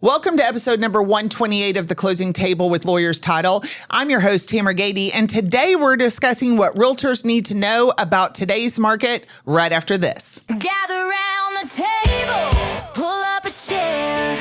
Welcome to episode number 128 of The Closing Table with Lawyers Title. I'm your host, Tamera Gaede, and today we're discussing what realtors need to know about today's market right after this. Gather round the table, pull up a chair.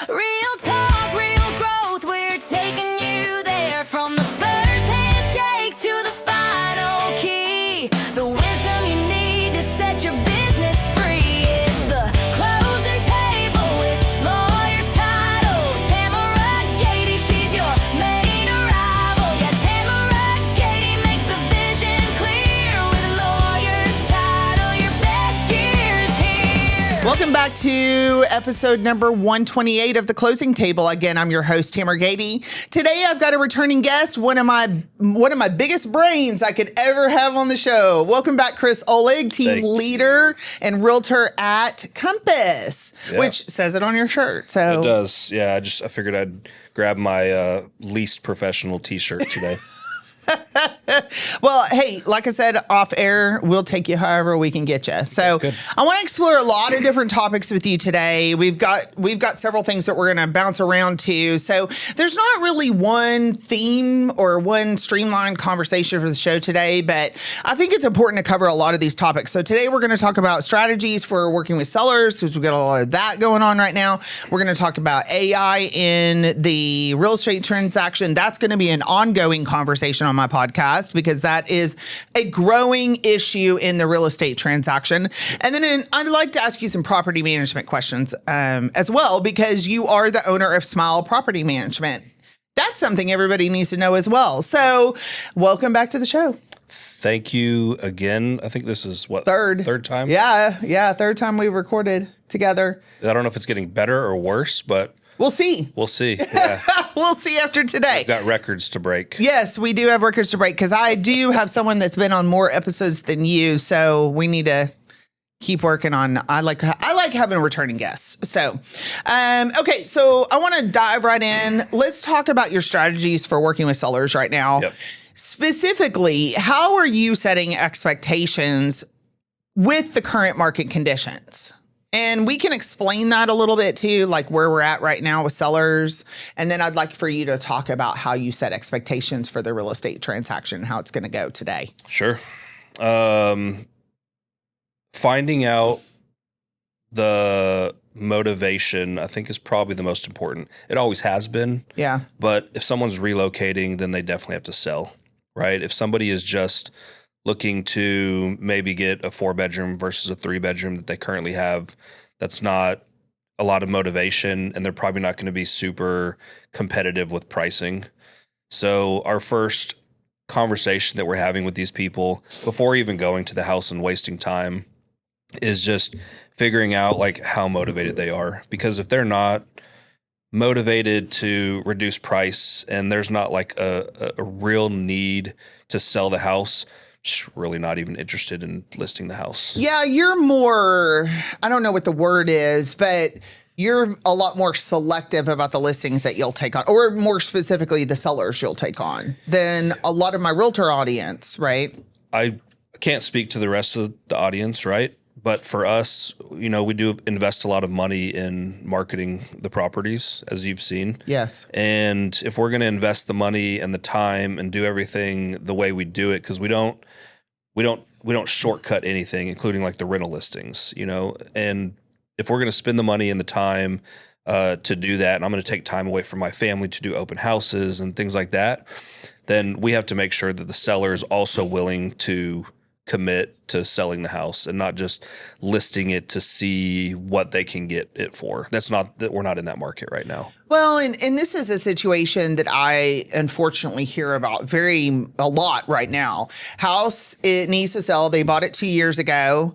Real talk, real growth, we're taking you there. From the first handshake to the final key. The wisdom you need to set your business free. It's the closing table with Lawyers Title. Tamera Gaede, she's your main arrival. Yeah, Tamera Gaede makes the vision clear. With Lawyers Title, your best year's here. Welcome back to episode number 128 of The Closing Table. Again, I'm your host, Tamera Gaede. Today, I've got a returning guest, one of my biggest brains I could ever have on the show. Welcome back, Chris Ohlig, team leader and realtor at Compass, which says it on your shirt. So it does. Yeah, I figured I'd grab my least professional T-shirt today. Well, hey, like I said, off air, we'll take you however we can get you. So I want to explore a lot of different topics with you today. We've got several things that we're going to bounce around to. So there's not really one theme or one streamlined conversation for the show today, but I think it's important to cover a lot of these topics. So today we're going to talk about strategies for working with sellers, because we've got a lot of that going on right now. We're going to talk about AI in the real estate transaction. That's going to be an ongoing conversation on my podcast, because that is a growing issue in the real estate transaction. And then I'd like to ask you some property management questions as well, because you are the owner of Smile Property Management. That's something everybody needs to know as well. So welcome back to the show. Thank you again. I think this is what? Third time? Yeah. Third time we've recorded together. I don't know if it's getting better or worse, but we'll see. We'll see. Yeah. We'll see after today. I've got records to break. Yes, we do have records to break, because I do have someone that's been on more episodes than you. So we need to keep working on. I like having returning guests. So, okay. So I want to dive right in. Let's talk about your strategies for working with sellers right now. Yep. Specifically, how are you setting expectations with the current market conditions? And we can explain that a little bit too, like where we're at right now with sellers. And then I'd like for you to talk about how you set expectations for the real estate transaction, how it's going to go today. Sure. Finding out the motivation, I think, is probably the most important. It always has been. Yeah. But if someone's relocating, then they definitely have to sell, right? If somebody is just looking to maybe get a 4-bedroom versus a 3-bedroom that they currently have, that's not a lot of motivation, and they're probably not going to be super competitive with pricing. So our first conversation that we're having with these people before even going to the house and wasting time is just figuring out like how motivated they are. Because if they're not motivated to reduce price and there's not like a real need to sell the house, really not even interested in listing the house. Yeah, you're more, I don't know what the word is, but you're a lot more selective about the listings that you'll take on, or more specifically, the sellers you'll take on, than a lot of my realtor audience, right? I can't speak to the rest of the audience, right? But for us, we do invest a lot of money in marketing the properties, as you've seen. Yes. And if we're going to invest the money and the time and do everything the way we do it, because we don't shortcut anything, including like the rental listings, and if we're going to spend the money and the time to do that, and I'm going to take time away from my family to do open houses and things like that, then we have to make sure that the seller is also willing to commit to selling the house and not just listing it to see what they can get it for. We're not in that market right now. Well, and this is a situation that I unfortunately hear about a lot right now. House, it needs to sell. They bought it 2 years ago.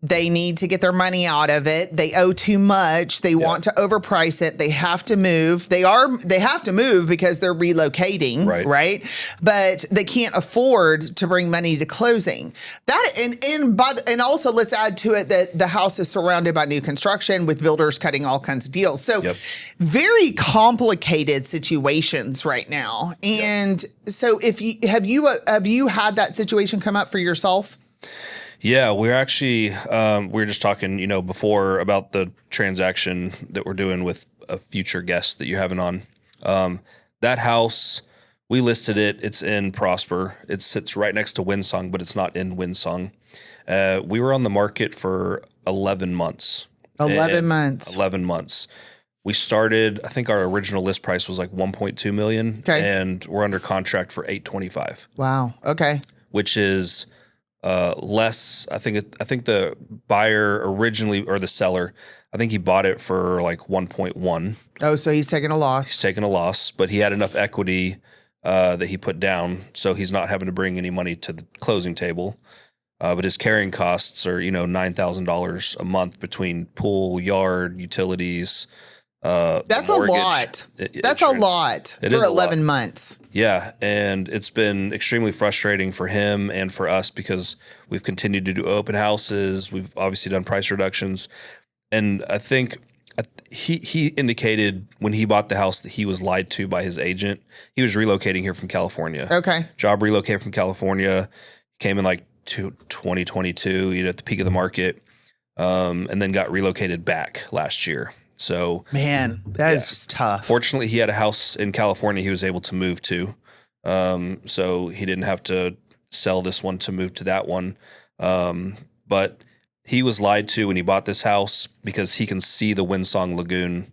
They need to get their money out of it. They owe too much. They want to overprice it. They have to move. They have to move because they're relocating, right? But they can't afford to bring money to closing. And also let's add to it that the house is surrounded by new construction with builders cutting all kinds of deals. So very complicated situations right now. And so have you had that situation come up for yourself? Yeah, we're actually we were just talking, before about the transaction that we're doing with a future guest that you're having on. That house, we listed it. It's in Prosper. It sits right next to Windsong, but it's not in Windsong. We were on the market for 11 months. 11 months. 11 months. We started, I think our original list price was like 1.2 million. Okay. And we're under contract for 825. Wow. Okay. Which is less. I think the buyer originally, or the seller, I think he bought it for like 1.1. Oh, so he's taking a loss. He's taking a loss, but he had enough equity that he put down, so he's not having to bring any money to the closing table. But his carrying costs are, $9,000 a month between pool, yard, utilities. That's a lot. That's a lot for 11 months. Yeah, and it's been extremely frustrating for him and for us because we've continued to do open houses. We've obviously done price reductions, and I think he indicated when he bought the house that he was lied to by his agent. He was relocating here from California. Okay. Job relocated from California, came in like 2022, at the peak of the market, and then got relocated back last year. So, man, that is just tough. Fortunately, he had a house in California he was able to move to. So he didn't have to sell this one to move to that one. But he was lied to when he bought this house because he can see the Windsong Lagoon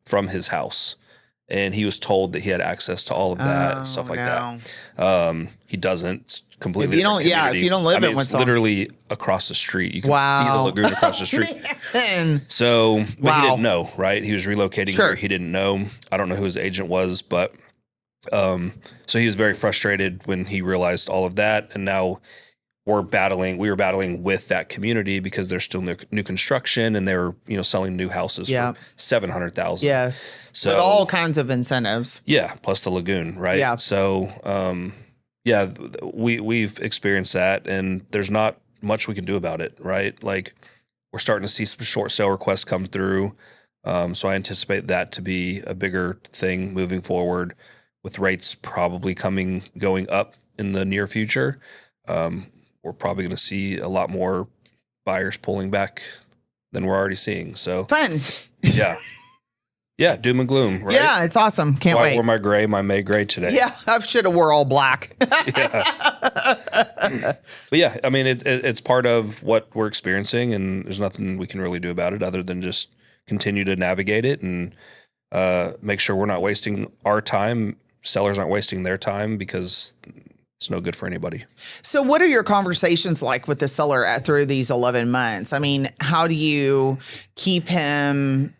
from his house. And he was told that he had access to all of that, stuff like that. He doesn't. It's completely if you don't, if you don't live in Windsong. It's literally across the street. You can see the lagoon across the street. So, but he didn't know, right? He was relocating here. He didn't know. I don't know who his agent was, but so he was very frustrated when he realized all of that. And now we were battling with that community because there's still new construction and they're, selling new houses for $700,000. Yes. So with all kinds of incentives. Yeah. Plus the lagoon. Right. Yeah. So, we've experienced that and there's not much we can do about it. Right. Like we're starting to see some short sale requests come through. So I anticipate that to be a bigger thing moving forward with rates probably going up in the near future. We're probably going to see a lot more buyers pulling back than we're already seeing. So fun. Yeah. Doom and gloom, right? Yeah. It's awesome. Can't wait. I wore my May gray today. Yeah. I should have wore all black. But yeah, I mean, it's part of what we're experiencing and there's nothing we can really do about it other than just continue to navigate it and make sure we're not wasting our time. Sellers aren't wasting their time because it's no good for anybody. So what are your conversations like with the seller through these 11 months? I mean, how do you keep him,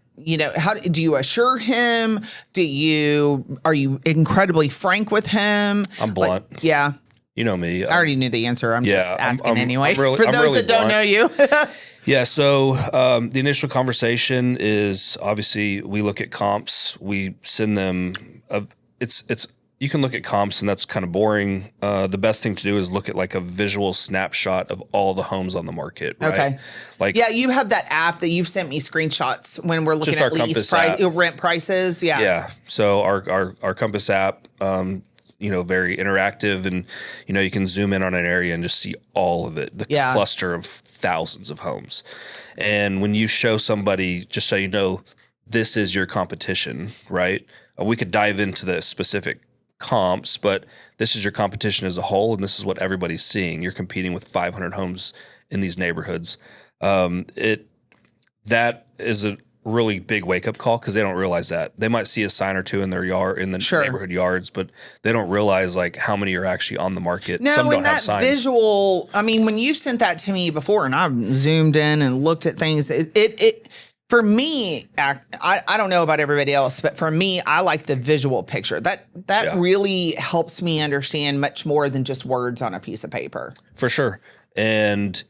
how do you assure him? Are you incredibly frank with him? I'm blunt. Yeah. You know me. I already knew the answer. I'm just asking anyway. For those really that don't know you. Yeah. So the initial conversation is obviously we look at comps. We send them. You can look at comps and that's kind of boring. The best thing to do is look at like a visual snapshot of all the homes on the market. Right? Okay. You have that app that you've sent me screenshots when we're looking at rent prices. Yeah. Yeah. So our Compass app, very interactive and, you can zoom in on an area and just see all of it, the cluster of thousands of homes. And when you show somebody, just so you know, this is your competition, right? We could dive into the specific comps, but this is your competition as a whole, and this is what everybody's seeing. You're competing with 500 homes in these neighborhoods. That is a really big wake up call because they don't realize that. They might see a sign or two in their yard, in the neighborhood yards, but they don't realize like how many are actually on the market. No, Some don't have that signs. visual. I mean, when you sent that to me before, and I've zoomed in and looked at things, it for me, I don't know about everybody else, but for me, I like the visual picture. That really helps me understand much more than just words on a piece of paper. For sure. And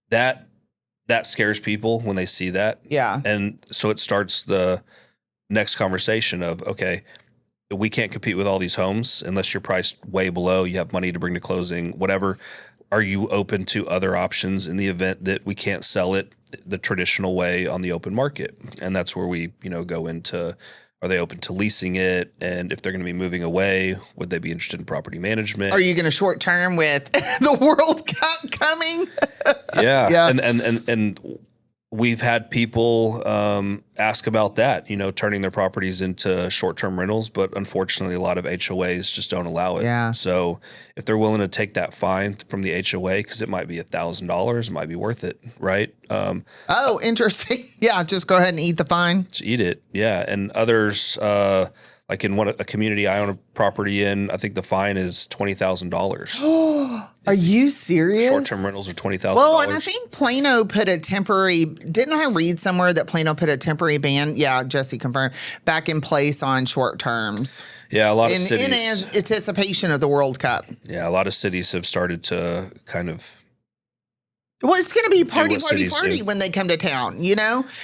that scares people when they see that. Yeah. And so it starts the next conversation of, okay, we can't compete with all these homes unless you're priced way below, you have money to bring to closing, whatever. Are you open to other options in the event that we can't sell it the traditional way on the open market? And that's where we, go into, are they open to leasing it? And if they're going to be moving away, would they be interested in property management? Are you going to short term with the World Cup coming? Yeah. And we've had people ask about that, turning their properties into short-term rentals, but unfortunately a lot of HOAs just don't allow it. Yeah. So if they're willing to take that fine from the HOA, because it might be $1,000, it might be worth it, right? Oh, interesting. Yeah, just go ahead and eat the fine. Just eat it, yeah. And others, like in a community I own a property in, I think the fine is $20,000. Are you serious? Short-term rentals are $20,000. Well, and I think Plano put a temporary, didn't I read somewhere that Plano put a temporary ban? Yeah, Jesse confirmed, back in place on short terms. Yeah, a lot of In cities. anticipation of the World Cup. Yeah, a lot of cities have started to kind of. Well, it's going to be party cities do. when they come to town,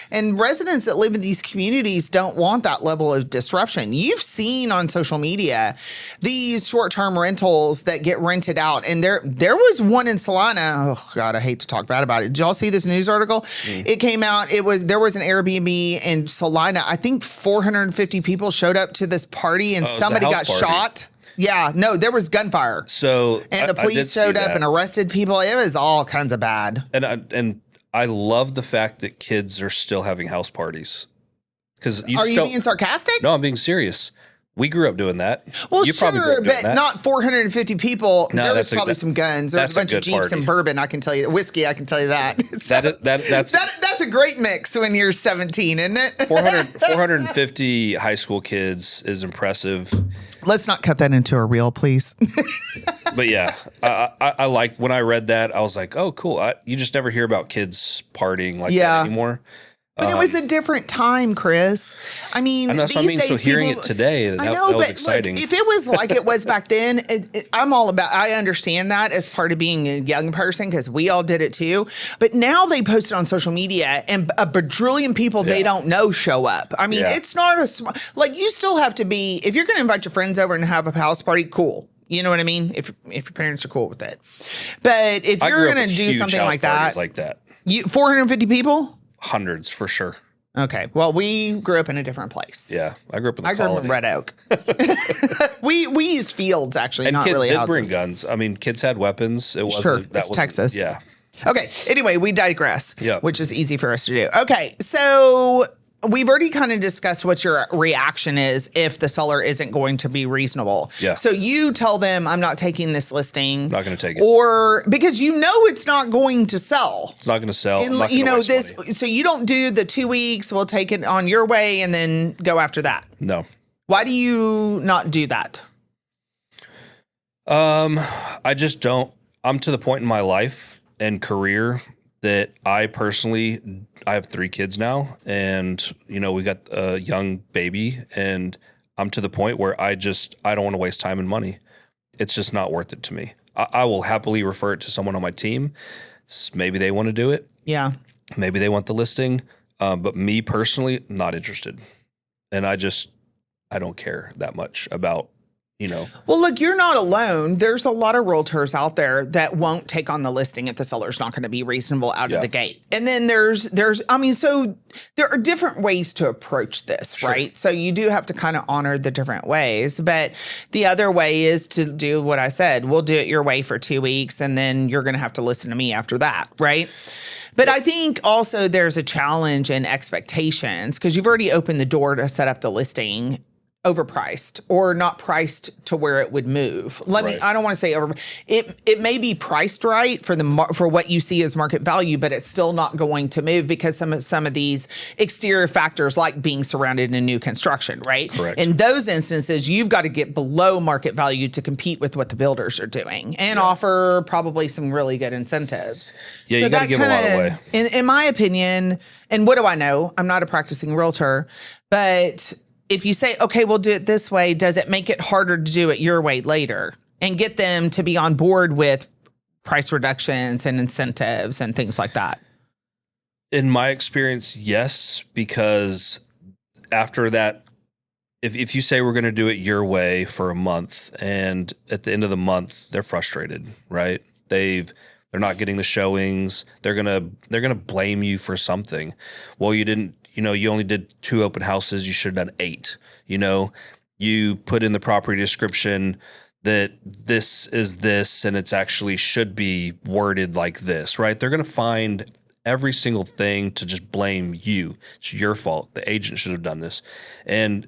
And residents that live in these communities don't want that level of disruption. You've seen on social media these short-term rentals that get rented out. And there was one in Celina. Oh, God, I hate to talk bad about it. Did y'all see this news article? It came out. There was an Airbnb in Celina. I think 450 people showed up to this party and somebody got shot. Yeah, no, there was gunfire. So and the police showed up and arrested people. It was all kinds of bad. And I love the fact that kids are still having house parties. Because are you being sarcastic? No, I'm being serious. We grew up doing that. Well, you sure, but not 450 people. No, there was probably some guns. There was a bunch of Jeeps party. and bourbon. I can tell you, whiskey. I can tell you that. So, that's a great mix when you're 17, isn't it? 450 high school kids is impressive. Let's not cut that into a reel, please. But yeah, I like when I read that. I was like, oh, cool. You just never hear about kids partying like that anymore. But it was a different time, Chris. I mean, so hearing it today, that was exciting. Look, if it was like it was back then, I understand that as part of being a young person because we all did it too. But now they post it on social media and a bajillion people they don't know show up. I mean, it's not you still have to be, if you're going to invite your friends over and have a house party, cool. You know what I mean? If your parents are cool with it. But if you're going to do something like that, 450 people? Hundreds for sure. Okay. Well, we grew up in a different place. Yeah, I grew up in. I grew up in Red Oak. we used fields actually, and not kids really did houses. bring guns. I mean, kids had weapons. It wasn't. Sure, that was Texas. Yeah. Okay. Anyway, we digress. Yeah. Which is easy for us to do. Okay. So we've already kind of discussed what your reaction is if the seller isn't going to be reasonable. Yeah. So you tell them, I'm not taking this listing. Not going to take it. Or because it's not going to sell. It's not going to sell. And, money. So you don't do the 2 weeks, we'll take it on your way and then go after that. No. Why do you not do that? I just don't. I'm to the point in my life and career that I have 3 kids now, and we got a young baby, and I'm to the point where I don't want to waste time and money. It's just not worth it to me. I will happily refer it to someone on my team. Maybe they want to do it. Yeah. Maybe they want the listing. But me personally, not interested. And I don't care that much about, Well, look, you're not alone. There's a lot of realtors out there that won't take on the listing if the seller's not going to be reasonable out of the gate. And then so there are different ways to approach this, right? So you do have to kind of honor the different ways. But the other way is to do what I said. We'll do it your way for 2 weeks, and then you're going to have to listen to me after that, right? But I think also there's a challenge in expectations because you've already opened the door to set up the listing overpriced or not priced to where it would move. I don't want to say over. It may be priced right for what you see as market value, but it's still not going to move because some of these exterior factors like being surrounded in new construction, right? Correct. In those instances, you've got to get below market value to compete with what the builders are doing and offer probably some really good incentives. Yeah, so you got to give a lot away. In my opinion, and what do I know? I'm not a practicing realtor, but if you say, okay, we'll do it this way, does it make it harder to do it your way later and get them to be on board with price reductions and incentives and things like that? In my experience, yes, because after that, if you say we're going to do it your way for a month and at the end of the month, they're frustrated, right? They're not getting the showings. They're going to blame you for something. Well, you didn't. You only did 2 open houses. You should have done 8. You put in the property description that this is this, and it's actually should be worded like this, right? They're going to find every single thing to just blame you. It's your fault. The agent should have done this. And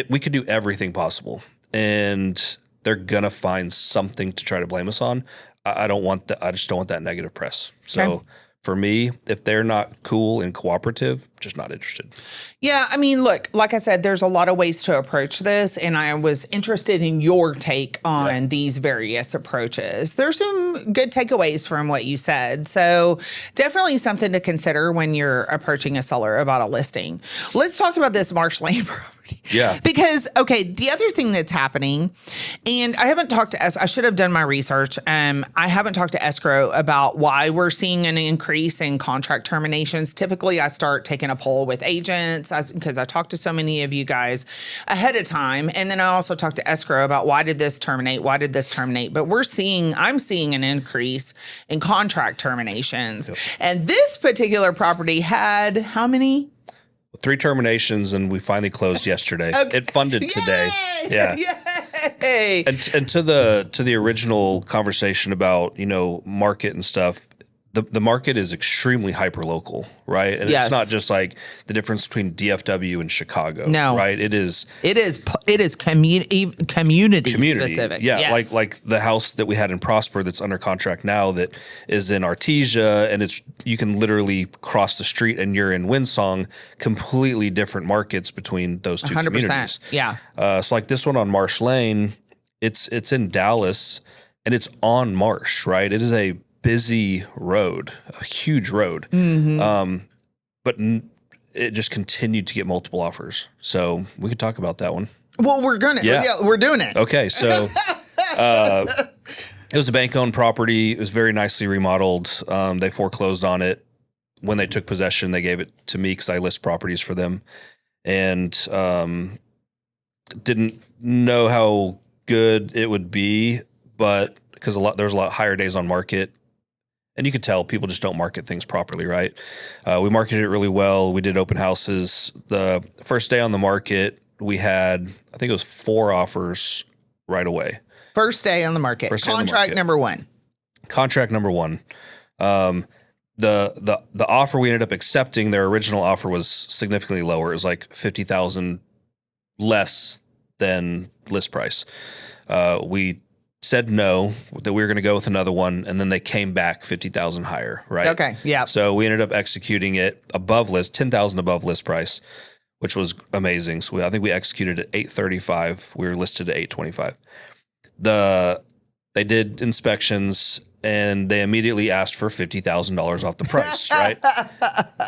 we could do everything possible. And they're going to find something to try to blame us on. I don't want that. I just don't want that negative press. So for me, if they're not cool and cooperative, just not interested. Yeah, I mean, look, like I said, there's a lot of ways to approach this, and I was interested in your take on these various approaches. There's some good takeaways from what you said, so definitely something to consider when you're approaching a seller about a listing. Let's talk about this Marsh Lane property. Yeah. Because, okay, the other thing that's happening, and I haven't talked to I should have done my research. I haven't talked to escrow about why we're seeing an increase in contract terminations. Typically, I start taking a poll with agents because I talked to so many of you guys ahead of time. And then I also talked to escrow about why did this terminate? Why did this terminate? But I'm seeing an increase in contract terminations. Yep. And this particular property had how many? 3 terminations, and we finally closed yesterday. Okay. It funded today. Yeah. Yay! And to the original conversation about, market and stuff, the market is extremely hyper-local, right? And it's not just like the difference between DFW and Chicago, right? It is community specific. Yeah, yes. like the house that we had in Prosper that's under contract now that is in Artesia, and you can literally cross the street and you're in Windsong, completely different markets between those two 100%, communities. Yeah. So like this one on Marsh Lane, it's in Dallas and it's on Marsh, right? It is a busy road, a huge road. Mm-hmm. But it just continued to get multiple offers. So we could talk about that one. Well, we're doing it. Okay. So it was a bank-owned property. It was very nicely remodeled. They foreclosed on it. When they took possession, they gave it to me because I list properties for them. And didn't know how good it would be, but because there's a lot higher days on market. And you could tell people just don't market things properly, right? We marketed it really well. We did open houses. The first day on the market, we had, I think it was 4 offers right away. First day on the market. Contract number 1. Contract number 1. The offer we ended up accepting, their original offer was significantly lower. It was like $50,000 less than list price. We said no, that we were going to go with another one, and then they came back $50,000 higher, right? Okay, yeah. So we ended up executing it above list, $10,000 above list price, which was amazing. So I think we executed at $835. We were listed at $825. They did inspections, and they immediately asked for $50,000 off the price, right?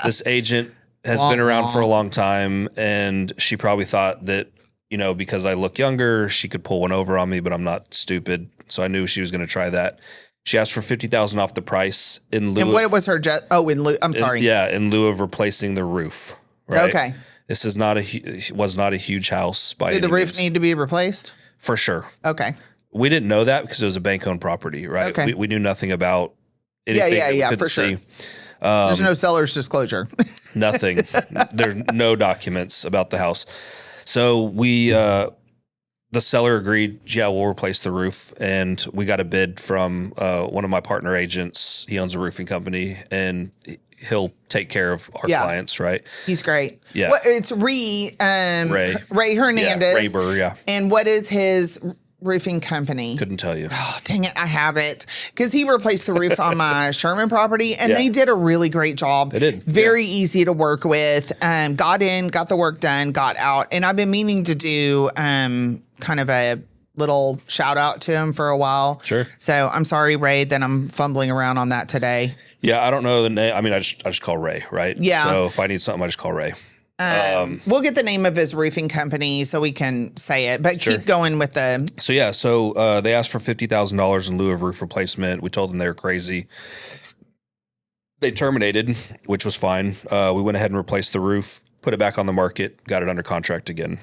This agent has been around for a long time, and she probably thought that, because I look younger, she could pull one over on me, but I'm not stupid. So I knew she was going to try that. She asked for $50,000 off the price in lieu. And what was her in lieu? I'm sorry. In lieu of replacing the roof. Right? Okay. This is was not a huge house by any means. Did the roof need to be replaced? For sure. Okay. We didn't know that because it was a bank-owned property, right? Okay. We knew nothing about anything. Yeah, for sure. There's no seller's disclosure. Nothing. There's no documents about the house. So the seller agreed, we'll replace the roof. And we got a bid from one of my partner agents. He owns a roofing company, and he'll take care of our clients, right? He's great. Yeah. It's Ray Hernandez. Yeah, Ray Burr, yeah. And what is his roofing company? Couldn't tell you. Oh, dang it. I have it. Because he replaced the roof on my Sherman property, and they did a really great job. They did. Very easy to work with. Got in, got the work done, got out. And I've been meaning to do kind of a little shout out to him for a while. Sure. So I'm sorry, Ray, that I'm fumbling around on that today. Yeah, I don't know the name. I mean, I just call Ray, right? Yeah. So if I need something, I just call Ray. We'll get the name of his roofing company so we can say it, but keep going with the. So they asked for $50,000 in lieu of roof replacement. We told them they were crazy. They terminated, which was fine. We went ahead and replaced the roof, put it back on the market, got it under contract again.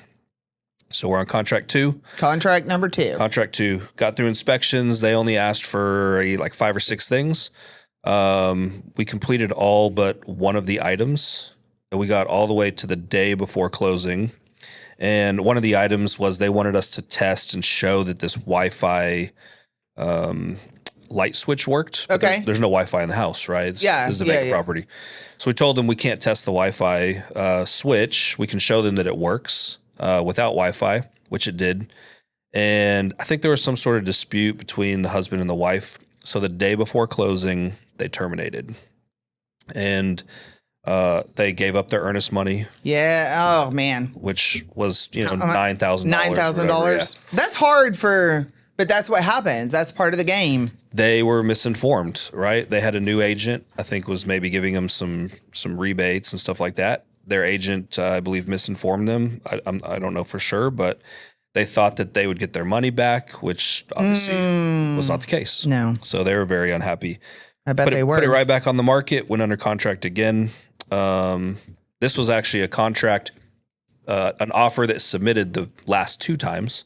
So we're on contract 2. Contract number 2. Contract 2. Got through inspections. They only asked for like 5 or 6 things. We completed all but one of the items. We got all the way to the day before closing. And one of the items was they wanted us to test and show that this Wi-Fi light switch worked. But Okay. there's no Wi-Fi in the house, right? This is the vacant property. So we told them we can't test the Wi-Fi switch. We can show them that it works without Wi-Fi, which it did. And I think there was some sort of dispute between the husband and the wife. So the day before closing, they terminated. And they gave up their earnest money. Yeah. Oh man. Which was, $9,000. $9,000. That's hard but that's what happens. That's part of the game. They were misinformed, right? They had a new agent, I think was maybe giving them some rebates and stuff like that. Their agent, I believe, misinformed them. I don't know for sure, but they thought that they would get their money back, which obviously was not the case. No. So they were very unhappy. I bet they were. Put it right back on the market, went under contract again. This was actually a contract, an offer that submitted the last 2 times,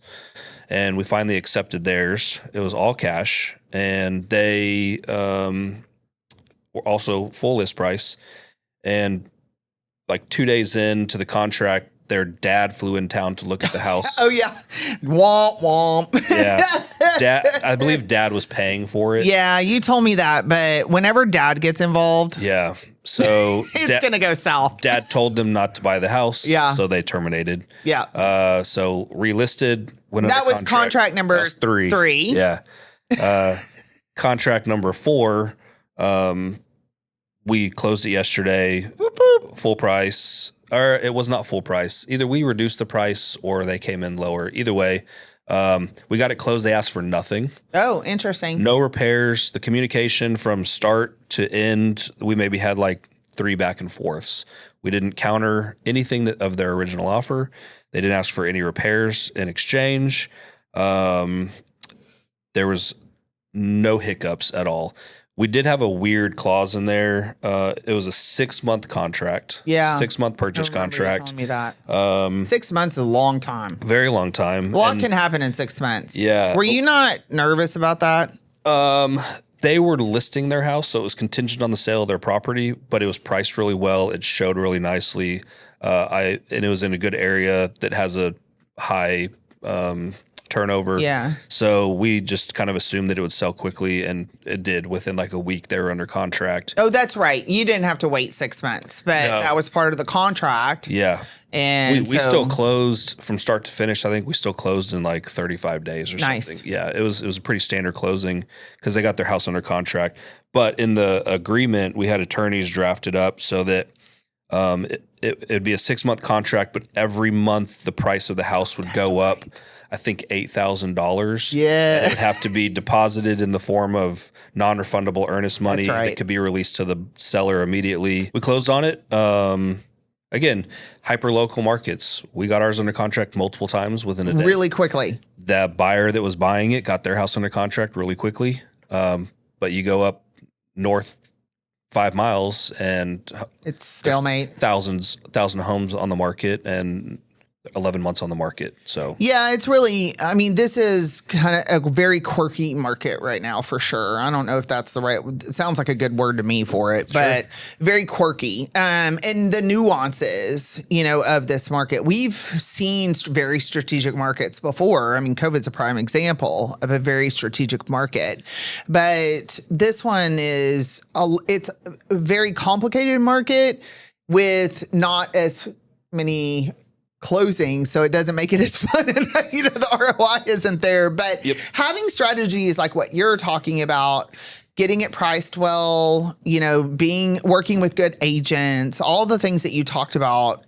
and we finally accepted theirs. It was all cash, and they were also full list price. And like 2 days into the contract, their dad flew in town to look at the house. Oh yeah, womp womp. Yeah, I believe dad was paying for it. Yeah, you told me that, but whenever dad gets involved, yeah, so it's gonna go south. Dad told them not to buy the house. Yeah, so they terminated. Yeah. So relisted. That was contract number 3. Yeah. Contract number 4. We closed it yesterday. Whoop, whoop. Full price. Or it was not full price. Either we reduced the price or they came in lower. Either way, we got it closed. They asked for nothing. Oh, interesting. No repairs. The communication from start to end, we maybe had like 3 back and forths. We didn't counter anything of their original offer. They didn't ask for any repairs in exchange. There was no hiccups at all. We did have a weird clause in there. It was a 6-month contract. Yeah. 6-month purchase contract. Telling me that. 6 months is a long time. Very long time. A lot can happen in 6 months. Yeah. Were you not nervous about that? They were listing their house, so it was contingent on the sale of their property, but it was priced really well. It showed really nicely. And it was in a good area that has a high turnover. Yeah. So we just kind of assumed that it would sell quickly, and it did. Within like a week, they were under contract. Oh, that's right. You didn't have to wait 6 months, but that was part of the contract. Yeah. And we still closed from start to finish. I think we still closed in like 35 days or something. Yeah, it was a pretty standard closing because they got their house under contract. But in the agreement, we had attorneys drafted up so that it'd be a 6-month contract, but every month the price of the house would go up. I think $8,000. Yeah. It would have to be deposited in the form of non-refundable earnest money that could be released to the seller immediately. We closed on it. Again, hyper-local markets. We got ours under contract multiple times within a day. Really quickly. The buyer that was buying it got their house under contract really quickly. But you go up north 5 miles and it's stalemate. 1,000 homes on the market and 11 months on the market. So yeah, it's really, I mean, this is kind of a very quirky market right now for sure. I don't know if that's the right, it sounds like a good word to me for it, but very quirky. And the nuances, of this market, we've seen very strategic markets before. I mean, COVID's a prime example of a very strategic market, but this one is, it's a very complicated market with not as many closing, so it doesn't make it as fun, and the ROI isn't there. But having strategies like what you're talking about, getting it priced well, working with good agents, all the things that you talked about.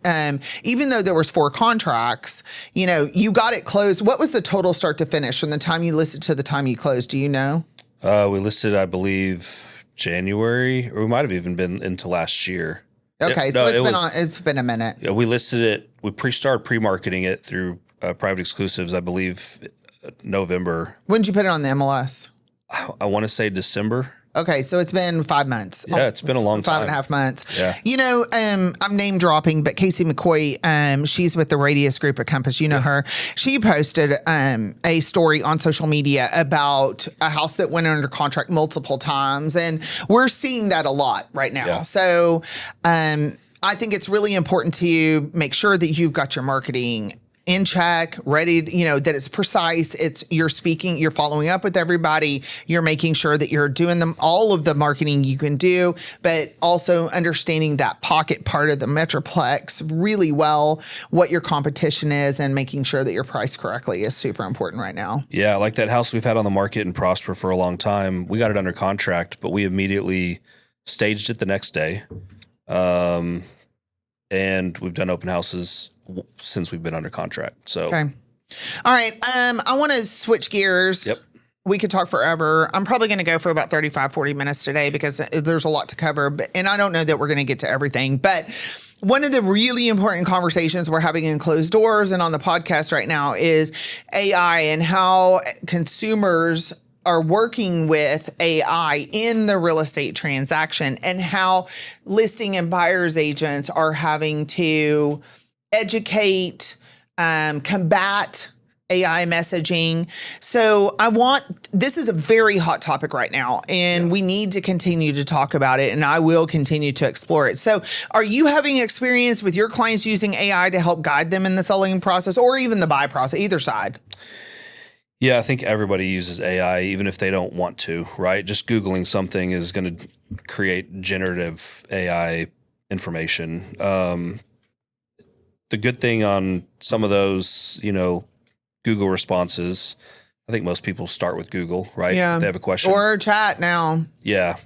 Even though there was 4 contracts, you got it closed. What was the total start to finish from the time you listed to the time you closed? Do you know? We listed, I believe, January, or we might have even been into last year. Okay, so it's been a minute. Yeah, we listed it. We started pre-marketing it through private exclusives, I believe, November. When did you put it on the MLS? I want to say December. Okay, so it's been 5 months. Yeah, it's been a long time. 5.5 months. Yeah. I'm name dropping, but Casey McCoy, she's with the Radius Group at Compass. You know her. She posted a story on social media about a house that went under contract multiple times, and we're seeing that a lot right now. Yeah. So I think it's really important to make sure that you've got your marketing in check, ready, that it's precise. You're speaking, you're following up with everybody. You're making sure that you're doing all of the marketing you can do, but also understanding that pocket part of the Metroplex really well, what your competition is, and making sure that you're priced correctly is super important right now. Yeah. Like that house we've had on the market in Prosper for a long time. We got it under contract, but we immediately staged it the next day. And we've done open houses since we've been under contract. So, okay. All right. I want to switch gears. Yep. We could talk forever. I'm probably going to go for about 35, 40 minutes today because there's a lot to cover. And I don't know that we're going to get to everything. But one of the really important conversations we're having in closed doors and on the podcast right now is AI and how consumers are working with AI in the real estate transaction, and how listing and buyer's agents are having to educate, combat AI messaging. So this is a very hot topic right now, and we need to continue to talk about it, and I will continue to explore it. So are you having experience with your clients using AI to help guide them in the selling process or even the buy process, either side? Yeah, I think everybody uses AI, even if they don't want to, right? Just Googling something is going to create generative AI information. The good thing on some of those, Google responses, I think most people start with Google, right? Yeah. If they have a question. Or chat now. Yeah.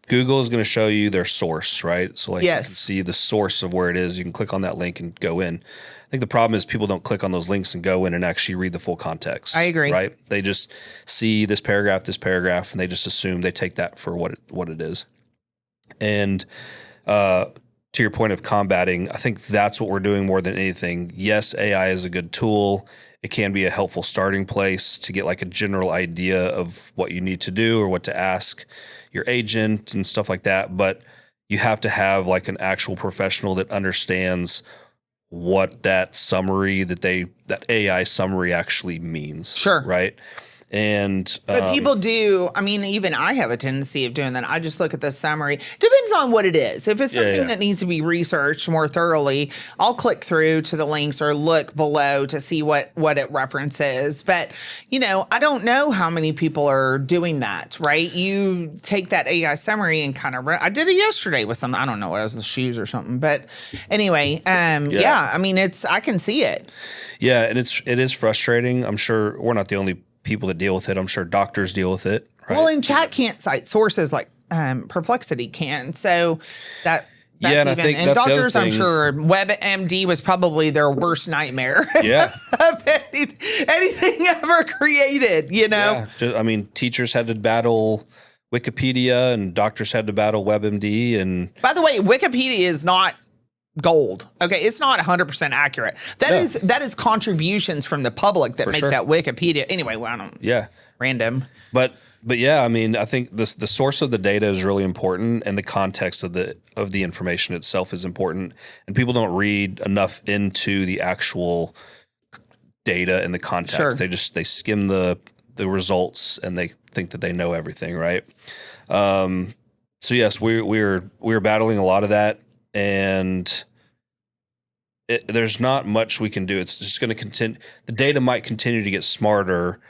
Google is going to show you their source, right? So you Yes. can see the source of where it is. You can click on that link and go in. I think the problem is people don't click on those links and go in and actually read the full context. I agree. Right? They just see this paragraph, and they just assume they take that for what it is. And to your point of combating, I think that's what we're doing more than anything. Yes, AI is a good tool. It can be a helpful starting place to get like a general idea of what you need to do or what to ask your agent and stuff like that. But you have to have like an actual professional that understands what that summary that AI summary actually means. Sure. Right. And but people do. I mean, even I have a tendency of doing that. I just look at the summary. Depends on what it is. If it's something that needs to be researched more thoroughly, I'll click through to the links or look below to see what it references. But, I don't know how many people are doing that, right? You take that AI summary and kind of, I did it yesterday with some, I don't know what it was, the shoes or something. But anyway, I mean, I can see it. Yeah. And it is frustrating. I'm sure we're not the only people that deal with it. I'm sure doctors deal with it. Right? Well, and chat can't cite sources like Perplexity can. So that's and I think that's doctors, the other I'm thing. sure WebMD was probably their worst nightmare. Yeah. Of anything ever created, Yeah. I mean, teachers had to battle Wikipedia and doctors had to battle WebMD. And by the way, Wikipedia is not gold. Okay, it's not 100% accurate. That is contributions from the public that make that Wikipedia. Anyway, well, I don't. Yeah. Random. But yeah, I mean, I think the source of the data is really important, and the context of the information itself is important. And people don't read enough into the actual data and the context. Sure. They skim the results and they think that they know everything, right? So yes, we're battling a lot of that. And there's not much we can do. It's just going to continue. The data might continue to get smarter,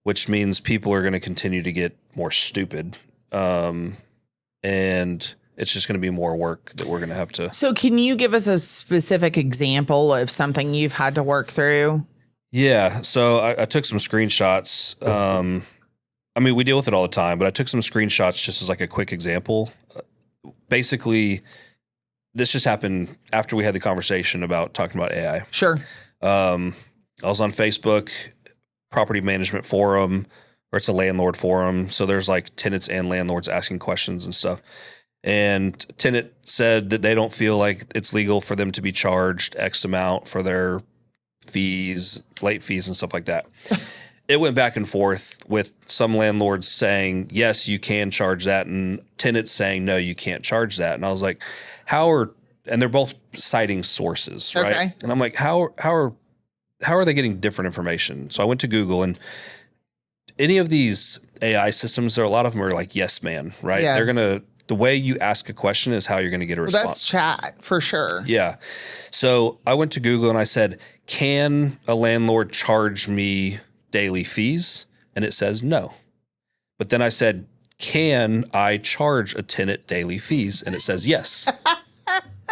which means people are going to continue to get more stupid. And it's just going to be more work that we're going to have to. So can you give us a specific example of something you've had to work through? Yeah. So I took some screenshots. I mean, we deal with it all the time, but I took some screenshots just as like a quick example. Basically, this just happened after we had the conversation about talking about AI. Sure. I was on Facebook, property management forum, or it's a landlord forum. So there's like tenants and landlords asking questions and stuff. And tenant said that they don't feel like it's legal for them to be charged X amount for their fees, late fees and stuff like that. It went back and forth with some landlords saying, yes, you can charge that. And tenants saying, no, you can't charge that. And I was like, and they're both citing sources, right? Okay. And I'm like, how are they getting different information? So I went to Google, and any of these AI systems, a lot of them are like, yes, man, right? Yeah. The way you ask a question is how you're going to get a response. That's chat for sure. Yeah. So I went to Google and I said, can a landlord charge me daily fees? And it says no. But then I said, can I charge a tenant daily fees? And it says yes.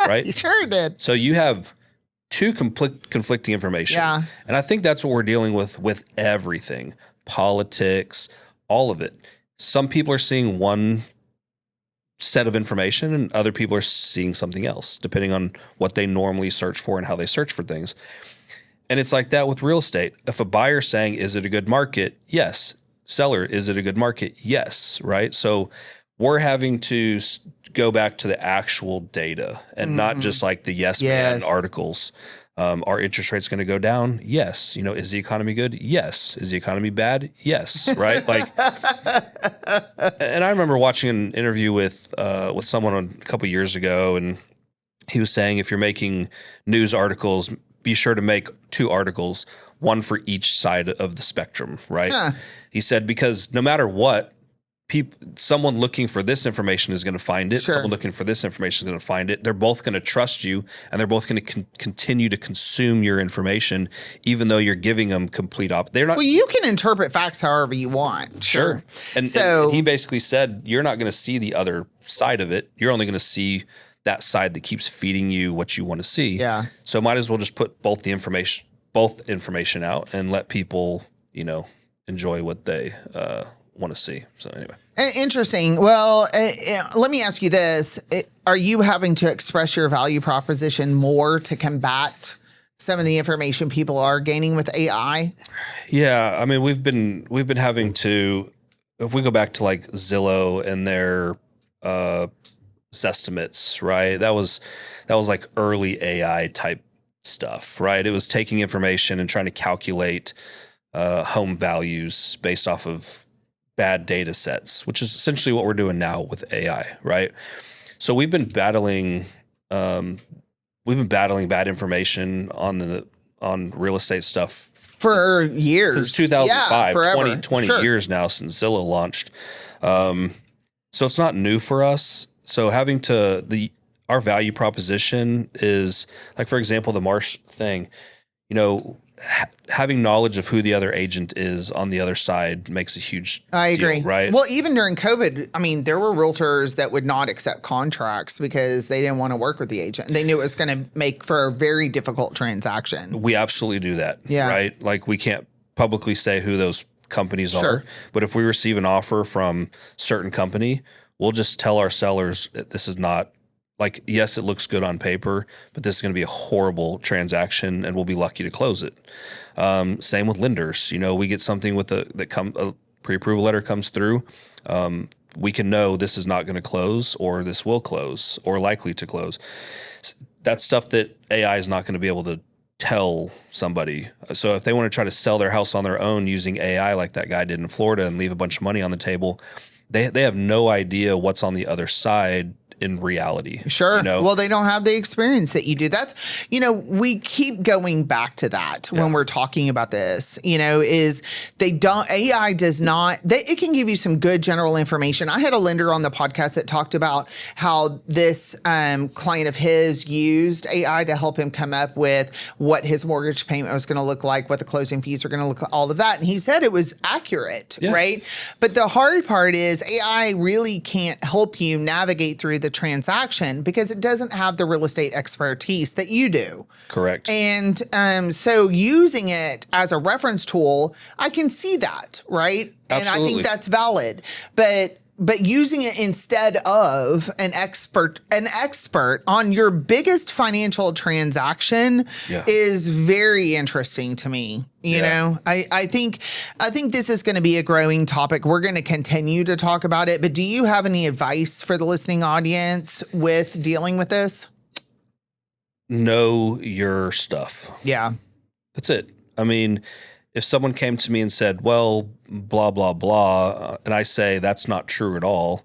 Right? You sure did. So you have two conflicting information. Yeah. And I think that's what we're dealing with everything. Politics, all of it. Some people are seeing one set of information and other people are seeing something else, depending on what they normally search for and how they search for things. And it's like that with real estate. If a buyer's saying, is it a good market? Yes. Seller, is it a good market? Yes. Right? So we're having to go back to the actual data and not just like the yes man articles. Are interest rates going to go down? Yes. You know, is the economy good? Yes. Is the economy bad? Yes. Right? Like, and I remember watching an interview with someone a couple years ago, and he was saying if you're making news articles, be sure to make 2 articles, one for each side of the spectrum. Right? Huh. He said because no matter what, someone looking for this information is going to find it. Sure. Someone looking for this information is going to find it. They're both going to trust you, and they're both going to continue to consume your information, even though you're giving them complete They're not. Well, you can interpret facts however you want. Sure. And he basically said you're not going to see the other side of it. You're only going to see that side that keeps feeding you what you want to see. Yeah. So might as well just put both information out and let people, enjoy what they want to see. So anyway. Interesting. Well, let me ask you this. Are you having to express your value proposition more to combat some of the information people are gaining with AI? Yeah. I mean, we've been having to, if we go back to like Zillow and their Zestimates, right? That was like early AI type stuff, right? It was taking information and trying to calculate home values based off of bad data sets, which is essentially what we're doing now with AI, right? So we've been battling bad information on real estate stuff for years, since 2005, forever. 20 years now since Zillow launched. So it's not new for us. So having our value proposition is like, for example, the Marsh thing, having knowledge of who the other agent is on the other side makes a huge I agree. deal, right? Well, even during COVID, I mean, there were realtors that would not accept contracts because they didn't want to work with the agent. They knew it was going to make for a very difficult transaction. We absolutely do that, yeah. Right? Like we can't publicly say who those companies are, but if we receive an offer from certain company, we'll just tell our sellers this is not, like, yes, it looks good on paper, but this is going to be a horrible transaction, and we'll be lucky to close it. Same with lenders. We get something with a pre-approval letter comes through. We can know this is not going to close, or this will close, or likely to close. That's stuff that AI is not going to be able to tell somebody. So if they want to try to sell their house on their own using AI, like that guy did in Florida, and leave a bunch of money on the table, they have no idea what's on the other side in reality. Sure. Well, they don't have the experience that you do. That's, we keep going back to that when we're talking about this, is AI does not, it can give you some good general information. I had a lender on the podcast that talked about how this client of his used AI to help him come up with what his mortgage payment was going to look like, what the closing fees are going to look like, all of that. And he said it was accurate, right? But the hard part is AI really can't help you navigate through the transaction because it doesn't have the real estate expertise that you do. Correct. And so using it as a reference tool, I can see that, right? Absolutely. And I think that's valid. But using it instead of an expert on your biggest financial transaction is very interesting to me. You know, I think this is going to be a growing topic. We're going to continue to talk about it. But do you have any advice for the listening audience with dealing with this? Know your stuff. Yeah. That's it. I mean, if someone came to me and said, well, blah, blah, blah, and I say that's not true at all,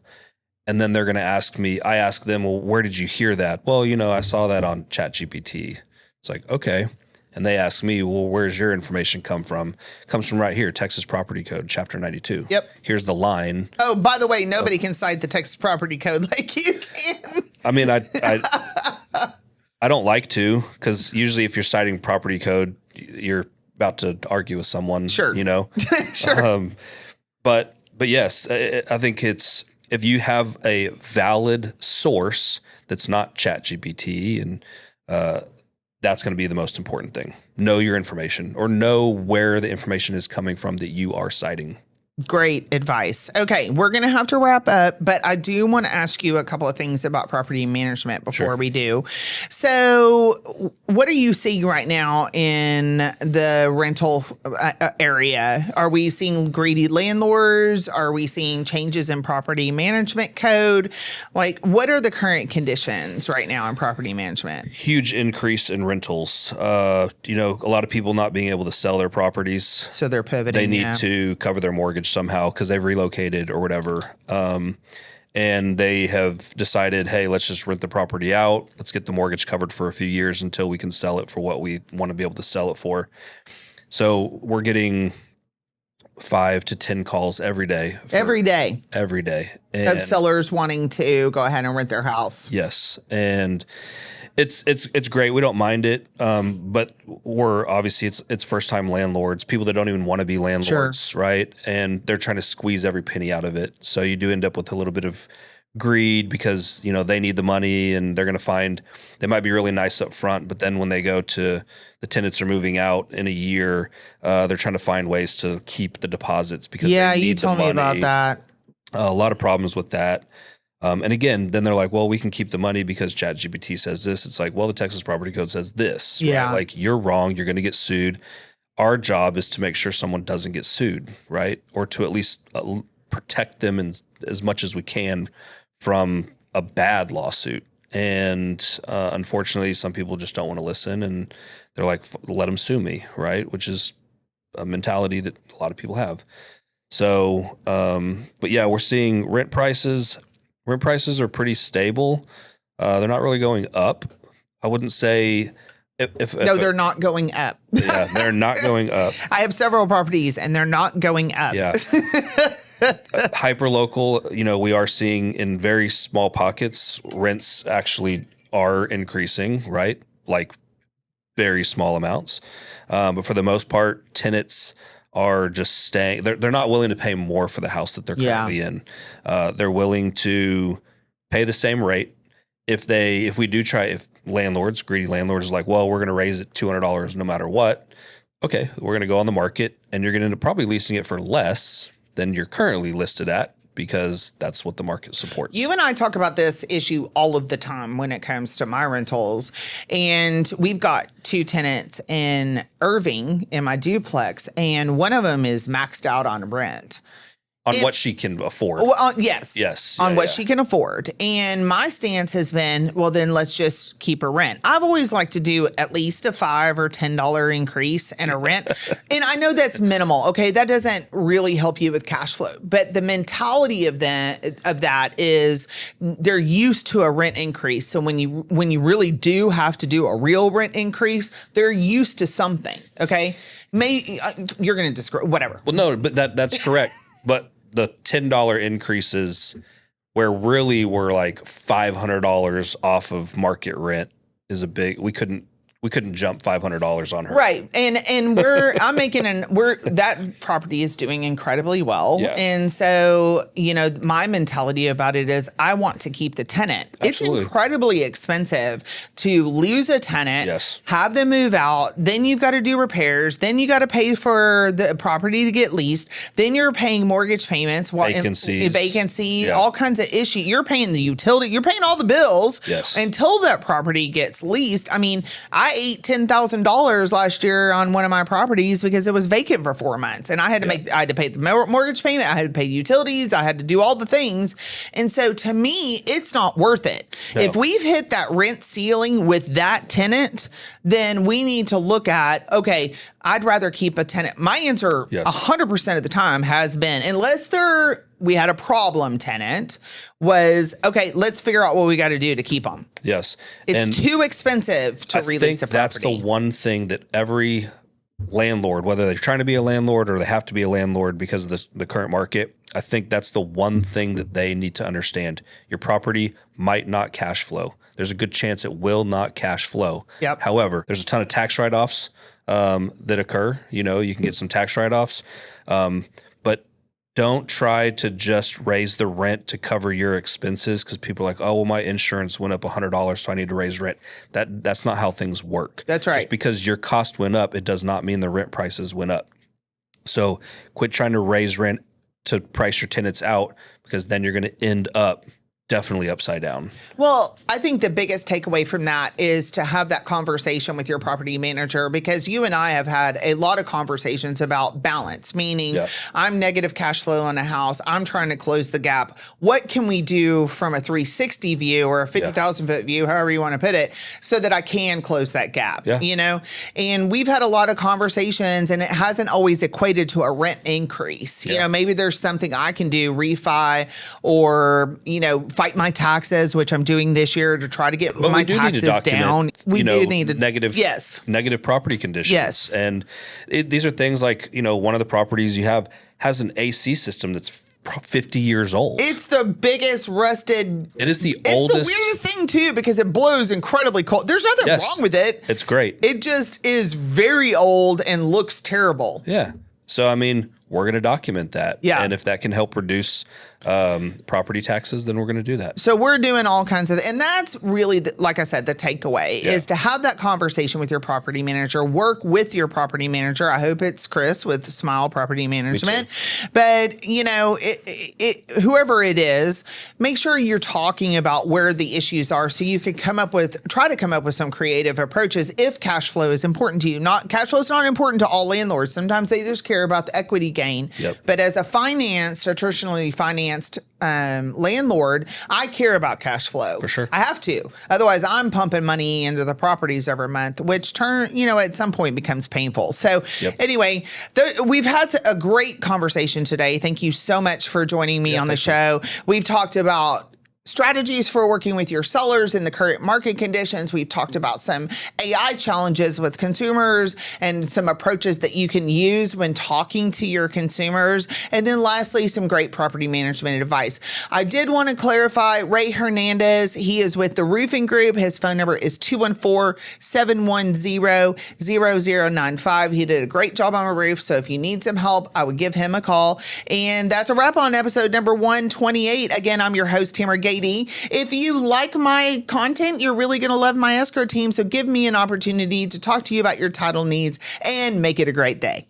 and then they're going to ask me, I ask them, well, where did you hear that? Well, I saw that on ChatGPT. It's like, okay. And they ask me, well, where's your information come from? It comes from right here, Texas Property Code, Chapter 92. Yep. Here's the line. Oh, by the way, nobody can cite the Texas Property Code like you can. I mean, I don't like to, because usually if you're citing property code, you're about to argue with someone, Sure. you know? Sure. But yes, I think it's, if you have a valid source that's not ChatGPT, and that's going to be the most important thing. Know your information, or know where the information is coming from that you are citing. Great advice. Okay, we're going to have to wrap up, but I do want to ask you a couple of things about property management before we do. So, what are you seeing right now in the rental area? Are we seeing greedy landlords? Are we seeing changes in property management code? Like, what are the current conditions right now in property management? Huge increase in rentals. A lot of people not being able to sell their properties. So they're pivoting. They need to cover their mortgage somehow because they've relocated or whatever. And they have decided, hey, let's just rent the property out. Let's get the mortgage covered for a few years until we can sell it for what we want to be able to sell it for. So we're getting 5 to 10 calls every day. Every day. And of sellers wanting to go ahead and rent their house. Yes. And it's great. We don't mind it. But we're obviously it's first time landlords, people that don't even want to be landlords, right? And they're trying to squeeze every penny out of it. So you do end up with a little bit of greed because, they need the money, and they're going to find, they might be really nice up front, but then when they go to, the tenants are moving out in a year, they're trying to find ways to keep the deposits because they need you told me about that. A lot of problems with that. And again, then they're like, well, we can keep the money because ChatGPT says this. It's like, well, the Texas Property Code says this. Yeah. Right? Like, you're wrong. You're going to get sued. Our job is to make sure someone doesn't get sued, right? Or to at least protect them as much as we can from a bad lawsuit. And unfortunately, some people just don't want to listen, and they're like, let them sue me, right? Which is a mentality that a lot of people have. So, but yeah, we're seeing rent prices. Rent prices are pretty stable. They're not really going up. I wouldn't say they're not going up. Yeah, they're not going up. I have several properties and they're not going up. Yeah. Hyper local, we are seeing in very small pockets, rents actually are increasing, right? Like very small amounts. But for the most part, tenants are just staying. They're not willing to pay more for the house that they're currently in. They're willing to pay the same rate. If greedy landlords are like, well, we're going to raise it $200 no matter what. Okay, we're going to go on the market, and you're going to end up probably leasing it for less than you're currently listed at, because that's what the market supports. You and I talk about this issue all of the time when it comes to my rentals. And we've got 2 tenants in Irving in my duplex, and one of them is maxed out on rent. On what she can afford. Well, yes. Yes. On what she can afford. And my stance has been, well, then let's just keep her rent. I've always liked to do at least a $5 or $10 increase in a rent. And I know that's minimal. Okay. That doesn't really help you with cash flow. But the mentality of that is they're used to a rent increase. So when you really do have to do a real rent increase, they're used to something. Okay. You're going to describe whatever. Well, no, but that's correct. But the $10 increases where really we're like $500 off of market rent is a big, we couldn't jump $500 on her. Right. And that property is doing incredibly well. Yeah. And so, my mentality about it is I want to keep the tenant. Absolutely. It's incredibly expensive to lose a tenant, yes, have them move out. Then you've got to do repairs. Then you got to pay for the property to get leased. Then you're paying mortgage payments, vacancy, all kinds of issues. You're paying the utility. You're paying all the bills until that property gets leased. I mean, I ate $10,000 last year on one of my properties because it was vacant for 4 months, and I had to pay the mortgage payment. I had to pay utilities. I had to do all the things. And so to me, it's not worth it. No. If we've hit that rent ceiling with that tenant, then we need to look at, okay, I'd rather keep a tenant. My answer 100% of the time has been, unless we had a problem tenant, was, okay, let's figure out what we got to do to keep them. Yes. It's too expensive to release a property. That's the one thing that every landlord, whether they're trying to be a landlord or they have to be a landlord because of the current market, I think that's the one thing that they need to understand. Your property might not cash flow. there's a good chance it will not cash flow. Yep. However, there's a ton of tax write-offs that occur. You can get some tax write-offs, but don't try to just raise the rent to cover your expenses, because people are like, oh, well, my insurance went up $100, so I need to raise rent. That's not how things work. That's right. Just because your cost went up, it does not mean the rent prices went up. So quit trying to raise rent to price your tenants out, because then you're going to end up definitely upside down. Well, I think the biggest takeaway from that is to have that conversation with your property manager, because you and I have had a lot of conversations about balance, meaning I'm negative cash flow on a house. I'm trying to close the gap. What can we do from a 360 view or a 50,000 foot view, however you want to put it, so that I can close that gap, And we've had a lot of conversations, and it hasn't always equated to a rent increase. Maybe there's something I can do, refi, or, fight my taxes, which I'm doing this year to try to get my taxes down. We do need to negative property conditions. Yes. And these are things like, one of the properties you have has an AC system that's 50 years old. It's the biggest rusted. It is the oldest. oldest. It's the weirdest thing too, because it blows incredibly cold. There's nothing wrong with it. It's great. It just is very old and looks terrible. Yeah. So, we're going to document that. Yeah. And if that can help reduce property taxes, then we're going to do that. So we're doing all kinds of, and that's really, like I said, the takeaway is to have that conversation with your property manager, work with your property manager. I hope it's Chris with Smile Property Management, but whoever it is, make sure you're talking about where the issues are, so you can try to come up with some creative approaches. If cash flow is important to you, cash flow is not important to all landlords. Sometimes they just care about the equity gain. But as a traditionally financed landlord, I care about cash flow. For sure. I have to. Otherwise, I'm pumping money into the properties every month, which at some point becomes painful. So anyway, we've had a great conversation today. Thank you so much for joining me on the show. We've talked about strategies for working with your sellers in the current market conditions. We've talked about some AI challenges with consumers and some approaches that you can use when talking to your consumers. And then lastly, some great property management advice. I did want to clarify Ray Hernandez. He is with the Roofing Group. His phone number is 214-710-0095. He did a great job on a roof. So if you need some help, I would give him a call. And that's a wrap on episode number 128. Again, I'm your host, Tamera Gaede. If you like my content, you're really going to love my escrow team. So give me an opportunity to talk to you about your title needs and make it a great day.